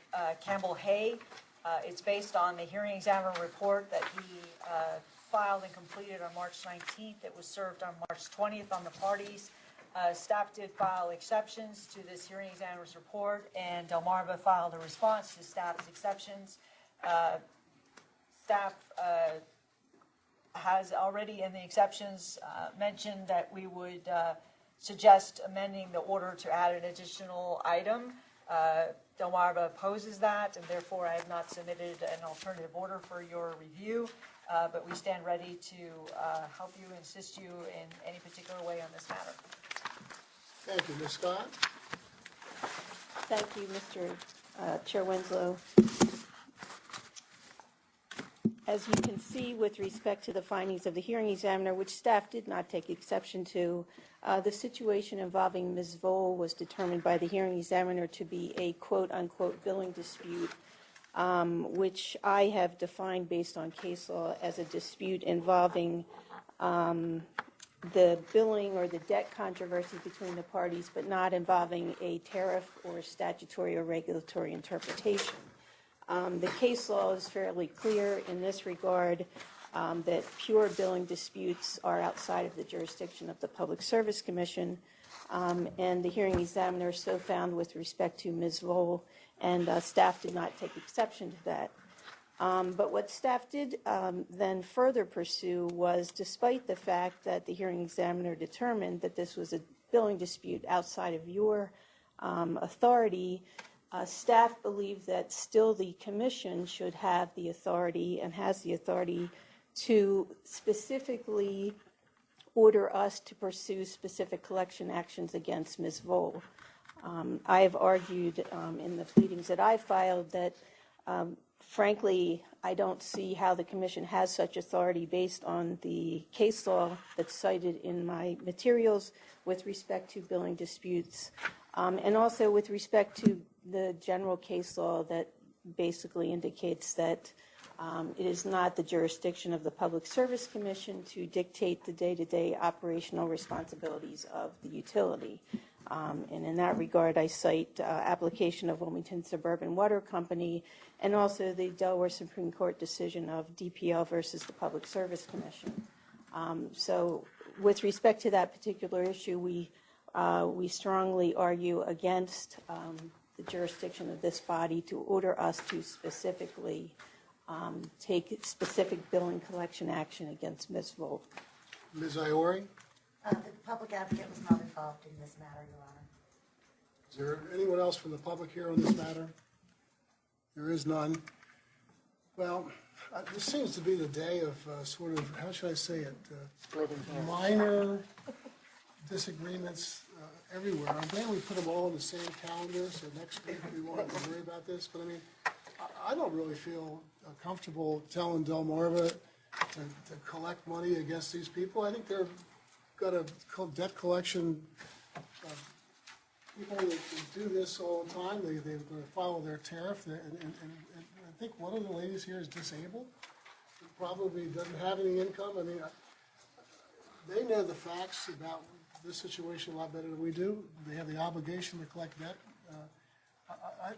Campbell Hay. It's based on the hearing examiner report that he filed and completed on March 19th. It was served on March 20th on the parties. Staff did file exceptions to this hearing examiner's report, and Delmarva filed a response to staff's exceptions. Staff has already in the exceptions mentioned that we would suggest amending the order to add an additional item. Delmarva opposes that, and therefore I have not submitted an alternative order for your review, but we stand ready to help you and assist you in any particular way on this matter. Thank you. Ms. Scott? Thank you, Mr. Chair Winslow. As you can see, with respect to the findings of the hearing examiner, which staff did not take exception to, the situation involving Ms. Vole was determined by the hearing examiner to be a quote-unquote billing dispute, which I have defined based on case law as a dispute involving the billing or the debt controversy between the parties, but not involving a tariff or statutory or regulatory interpretation. The case law is fairly clear in this regard, that pure billing disputes are outside of the jurisdiction of the Public Service Commission, and the hearing examiner so found with respect to Ms. Vole, and staff did not take exception to that. But what staff did then further pursue was, despite the fact that the hearing examiner determined that this was a billing dispute outside of your authority, staff believed that still the commission should have the authority and has the authority to specifically order us to pursue specific collection actions against Ms. Vole. I have argued in the pleadings that I filed that frankly, I don't see how the commission has such authority based on the case law that's cited in my materials with respect to billing disputes, and also with respect to the general case law that basically indicates that it is not the jurisdiction of the Public Service Commission to dictate the day-to-day operational responsibilities of the utility. And in that regard, I cite application of Wilmington Suburban Water Company and also the Delaware Supreme Court decision of DPL versus the Public Service Commission. So with respect to that particular issue, we strongly argue against the jurisdiction of this body to order us to specifically take specific billing collection action against Ms. Vole. Ms. Iori? The public advocate was not involved in this matter, Your Honor. Is there anyone else from the public here on this matter? There is none. Well, this seems to be the day of sort of, how should I say it, minor disagreements everywhere. I'm glad we put them all on the same calendar, so next week we won't have to worry about this. But I mean, I don't really feel comfortable telling Delmarva to collect money against these people. I think they've got a debt collection people that do this all the time. They're going to follow their tariff, and I think one of the ladies here is disabled. Probably doesn't have any income. I mean, they know the facts about this situation a lot better than we do. They have the obligation to collect debt.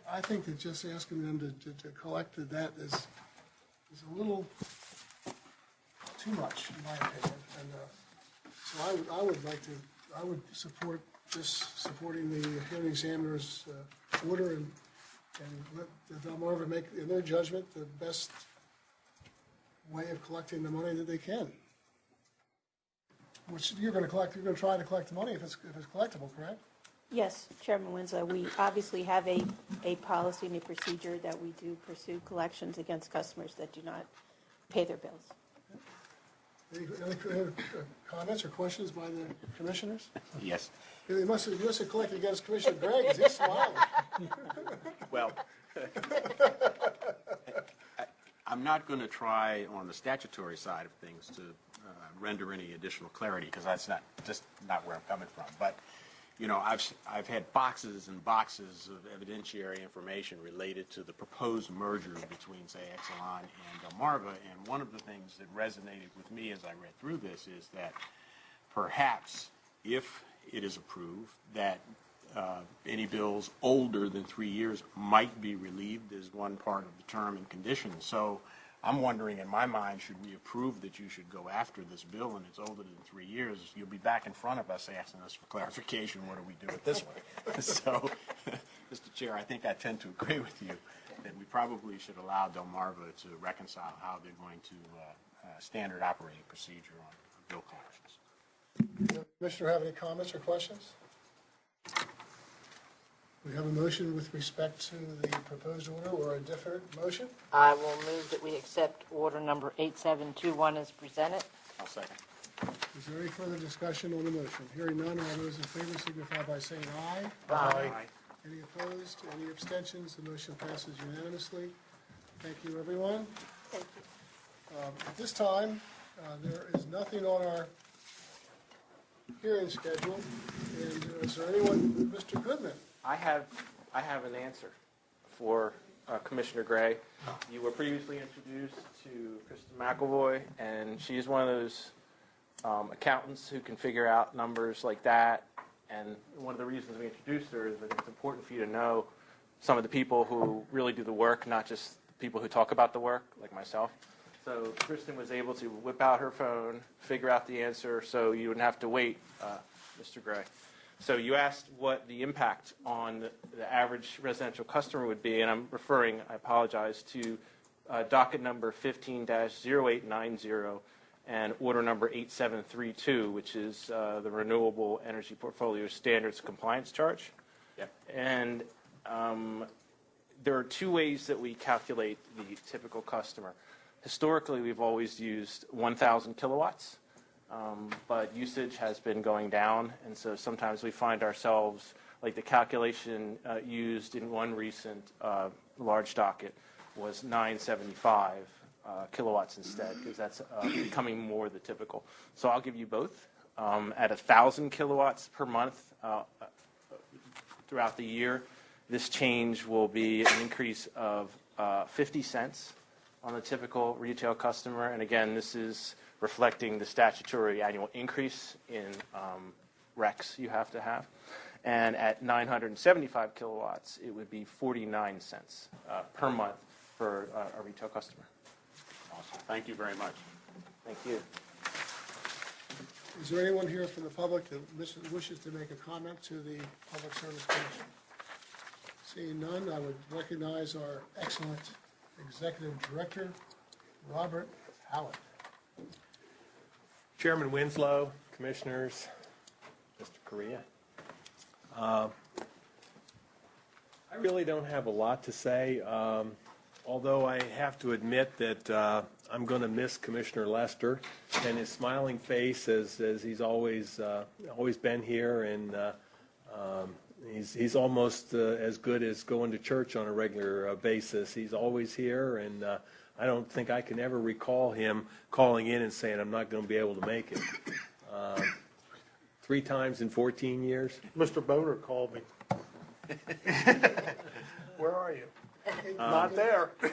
I think that just asking them to collect that is a little too much, in my opinion. And so I would support supporting the hearing examiner's order and let the Delmarva make, in their judgment, the best way of collecting the money that they can. Which you're going to try to collect the money if it's collectible, correct? Yes, Chairman Winslow, we obviously have a policy and a procedure that we do pursue collections against customers that do not pay their bills. Any comments or questions by the commissioners? Yes. You must have collected against Commissioner Gregg, because he's smiling. Well, I'm not going to try on the statutory side of things to render any additional clarity, because that's not where I'm coming from. But, you know, I've had boxes and boxes of evidentiary information related to the proposed merger between, say, Exelon and Delmarva, and one of the things that resonated with me as I read through this is that perhaps if it is approved, that any bills older than 3 years might be relieved as one part of the term and conditions. So I'm wondering, in my mind, should we approve that you should go after this bill and it's older than 3 years? You'll be back in front of us asking us for clarification. What do we do with this one? So, Mr. Chair, I think I tend to agree with you that we probably should allow Delmarva to reconcile how they're going to standard operating procedure on bill collections. Does the Commissioner have any comments or questions? We have a motion with respect to the proposed order or a different motion? I will move that we accept order number 8721 as presented. I'll second. Is there any further discussion on the motion? Hearing none, all those in favor signify by saying aye. Aye. Any opposed? Any abstentions? The motion passes unanimously. Thank you, everyone. Thank you. At this time, there is nothing on our hearing schedule. And is there anyone, Mr. Goodman? I have an answer for Commissioner Gray. You were previously introduced to Kristen McElroy, and she is one of those accountants who can figure out numbers like that. And one of the reasons we introduced her is that it's important for you to know some of the people who really do the work, not just people who talk about the work, like myself. So Kristen was able to whip out her phone, figure out the answer, so you wouldn't have to wait, Mr. Gray. So you asked what the impact on the average residential customer would be, and I'm referring, I apologize, to docket number 15-0890 and order number 8732, which is the Renewable Energy Portfolio Standards Compliance Charge. Yep. And there are two ways that we calculate the typical customer. Historically, we've always used 1,000 kilowatts. But usage has been going down, and so sometimes we find ourselves, like the calculation used in one recent large docket was 975 kilowatts instead, because that's becoming more the typical. So I'll give you both. At 1,000 kilowatts per month throughout the year, this change will be an increase of 50 cents on the typical retail customer, and again, this is reflecting the statutory annual increase in RECs you have to have. And at 975 kilowatts, it would be 49 cents per month for a retail customer. Awesome. Thank you very much. Thank you. Is there anyone here from the public that wishes to make a comment to the Public Service Commission? Seeing none, I would recognize our excellent Executive Director, Robert Howard. Chairman Winslow, Commissioners, Mr. Correa. I really don't have a lot to say, although I have to admit that I'm going to miss Commissioner Lester and his smiling face as he's always been here, and he's almost as good as going to church on a regular basis. He's always here, and I don't think I can ever recall him calling in and saying, I'm not going to be able to make it. 3 times in 14 years. Mr. Boner called me. Where are you? Not there. You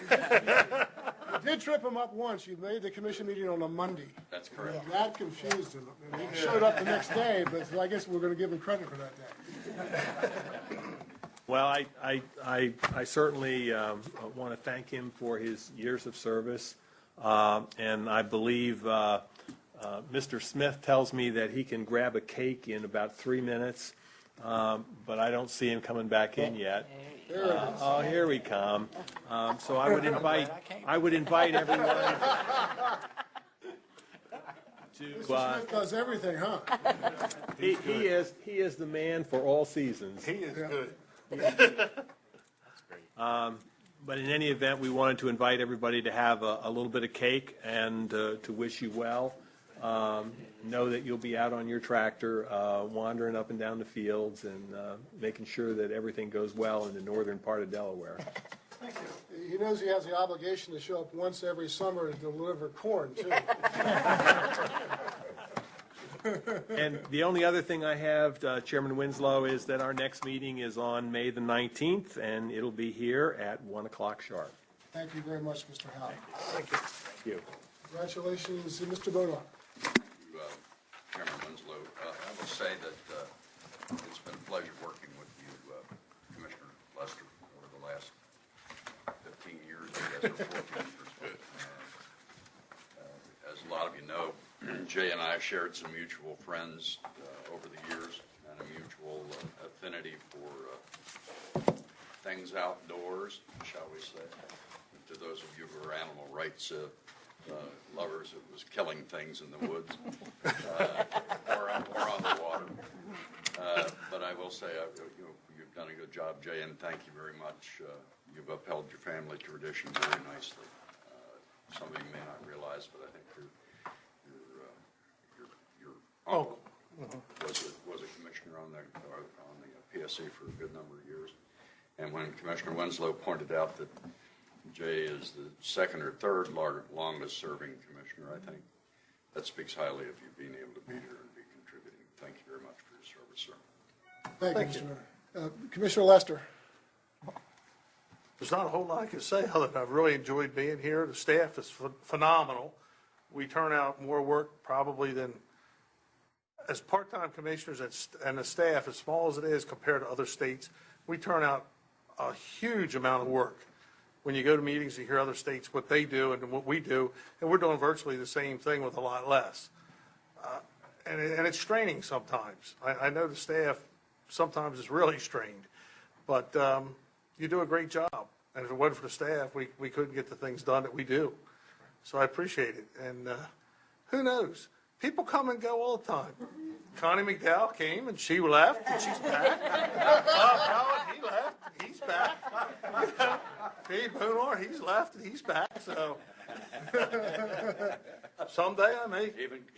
did trip him up once. You made the commission meeting on a Monday. That's correct. And that confused him. And he showed up the next day, but I guess we're going to give him credit for that day. Well, I certainly want to thank him for his years of service, and I believe Mr. Smith tells me that he can grab a cake in about 3 minutes, but I don't see him coming back in yet. Oh, here we come. So I would invite everyone to. Mr. Smith does everything, huh? He is the man for all seasons. He is good. But in any event, we wanted to invite everybody to have a little bit of cake and to wish you well. Know that you'll be out on your tractor, wandering up and down the fields and making sure that everything goes well in the northern part of Delaware. He knows he has the obligation to show up once every summer to deliver corn, too. And the only other thing I have, Chairman Winslow, is that our next meeting is on May the 19th, and it'll be here at 1 o'clock sharp. Thank you very much, Mr. Howard. Thank you. Congratulations, Mr. Bodott. Chairman Winslow. I will say that it's been a pleasure working with you, Commissioner Lester, over the last 15 years, I guess, or 14 years. As a lot of you know, Jay and I shared some mutual friends over the years and a mutual affinity for things outdoors, shall we say. To those of you who are animal rights lovers, it was killing things in the woods or on the water. But I will say you've done a good job, Jay, and thank you very much. You've upheld your family tradition very nicely. Some of you may not realize, but I think your uncle was a commissioner on the PSC for a good number of years. And when Commissioner Winslow pointed out that Jay is the second or third longest serving commissioner, I think that speaks highly of you being able to be here and be contributing. Thank you very much for your service, sir. Thank you, Mr. Commissioner Lester. There's not a whole lot I can say other than I've really enjoyed being here. The staff is phenomenal. We turn out more work probably than, as part-time commissioners and the staff, as small as it is compared to other states, we turn out a huge amount of work. When you go to meetings, you hear other states, what they do and what we do, and we're doing virtually the same thing with a lot less. And it's straining sometimes. I know the staff sometimes is really strained, but you do a great job. And if it wasn't for the staff, we couldn't get the things done that we do. So I appreciate it. And who knows? People come and go all the time. Connie McDowell came and she left and she's back. Bob Howard, he left and he's back. Steve Boonar, he's left and he's back. So someday I may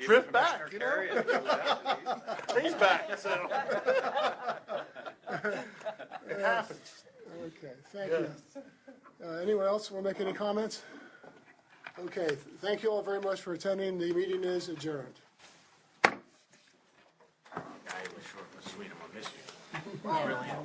drift back. You know? He's back. So it happens. Okay, thank you. Anyone else want to make any comments? Okay, thank you all very much for attending. The meeting is adjourned. Guy was short and sweet. I'm going to miss you.